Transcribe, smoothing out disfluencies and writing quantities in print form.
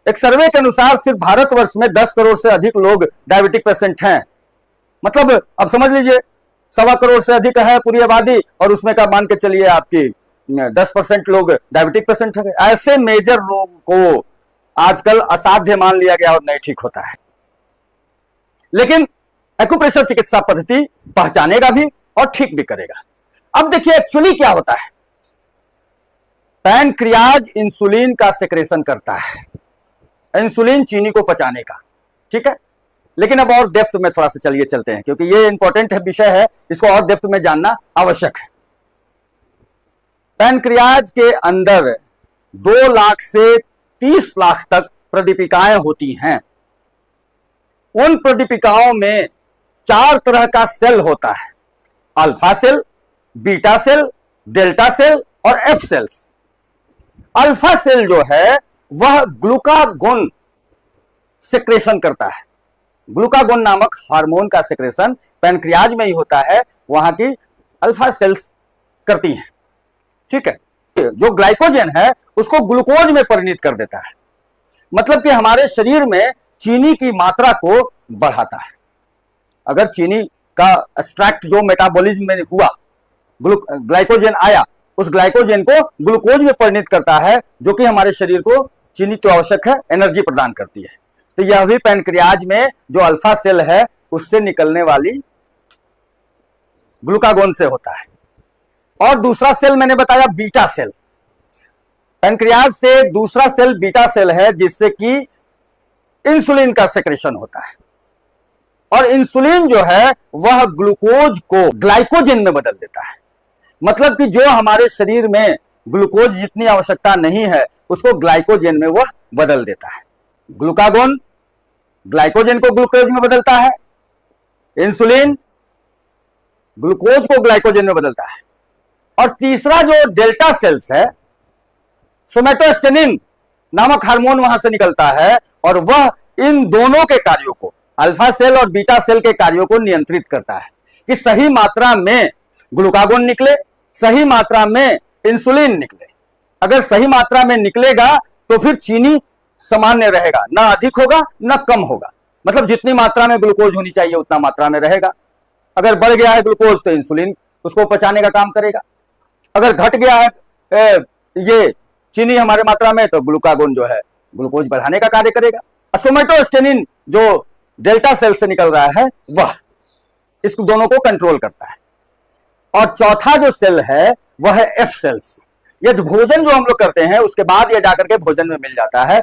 एक सर्वे के अनुसार सिर्फ भारतवर्ष में 10 करोड़ से अधिक लोग डायबिटिक पेशेंट हैं। मतलब अब समझ लीजिए 1.25 करोड़ से अधिक है पूरी आबादी, और उसमें का मान के चलिए आपकी 10% लोग डायबिटिक पेशेंट हैं। ऐसे मेजर रोग को आजकल असाध्य मान लिया गया और नहीं ठीक होता है। लेकिन एक्यूप्रेशर चिकित्सा पद्धति पहचानेगा भी और ठीक भी करेगा। अब देखिए एक्चुअली क्या होता है। पैनक्रियाज इंसुलिन का सेक्रेशन करता है, इंसुलिन चीनी को पचाने का, ठीक है। लेकिन अब और डेप्थ में थोड़ा सा चलिए चलते हैं, क्योंकि ये इंपॉर्टेंट विषय है, इसको और डेप्थ में जानना आवश्यक है। पैनक्रियाज के अंदर 2 लाख से 30 लाख तक प्रदीपिकाएं होती हैं। उन प्रदीपिकाओं में 4 तरह का सेल होता है, alpha cell, beta cell, delta cell और एफ सेल्स। अल्फा सेल जो है वह ग्लूकागोन सेक्रेशन करता है। ग्लूकागोन नामक हार्मोन का सेक्रेशन पैनक्रियाज में ही होता है, वहां की अल्फा सेल्स करती हैं, ठीक है। जो ग्लाइकोजन है उसको ग्लूकोज में परिणत कर देता है, मतलब कि हमारे शरीर में चीनी की मात्रा को बढ़ाता है। अगर चीनी का एक्सट्रैक्ट जो मेटाबॉलिज्म में हुआ, ग्लाइकोजन आया, उस ग्लाइकोजन को ग्लूकोज में परिणत करता है, जो कि हमारे शरीर को चीनी तो आवश्यक है, एनर्जी प्रदान करती है। तो यह भी पैनक्रियाज में जो अल्फा सेल है उससे निकलने वाली ग्लूकागोन से होता है। और दूसरा सेल मैंने बताया बीटा सेल। पैनक्रियाज से दूसरा सेल बीटा सेल है, जिससे कि इंसुलिन का सेक्रेशन होता है। और इंसुलिन जो है वह ग्लूकोज को ग्लाइकोजन में बदल देता है, मतलब कि जो हमारे शरीर में ग्लूकोज जितनी आवश्यकता नहीं है उसको ग्लाइकोजन में वह बदल देता है। ग्लूकागोन ग्लाइकोजन को ग्लूकोज में बदलता है, इंसुलिन ग्लूकोज को ग्लाइकोजन में बदलता है। और तीसरा जो डेल्टा सेल्स है, सोमेटोस्टेनिन नामक हार्मोन वहां से निकलता है, और वह इन दोनों के कार्यों को, अल्फा सेल और बीटा सेल के कार्यों को नियंत्रित करता है कि सही मात्रा में ग्लूकागोन निकले, सही मात्रा में इंसुलिन निकले। अगर सही मात्रा में निकलेगा तो फिर चीनी सामान्य रहेगा, ना अधिक होगा ना कम होगा, मतलब जितनी मात्रा में ग्लूकोज होनी चाहिए उतना मात्रा में रहेगा। अगर बढ़ गया है ग्लूकोज तो इंसुलिन उसको पचाने का काम करेगा। अगर घट गया है ये चीनी हमारे मात्रा में, तो ग्लूकागोन जो है ग्लूकोज बढ़ाने का कार्य करेगा। सोमेटोस्टेनिन जो डेल्टा सेल से निकल रहा है वह इस दोनों को कंट्रोल करता है। और चौथा जो सेल है वह है एफ सेल्स। यह भोजन जो हम लोग करते हैं उसके बाद यह जाकर के भोजन में मिल जाता है।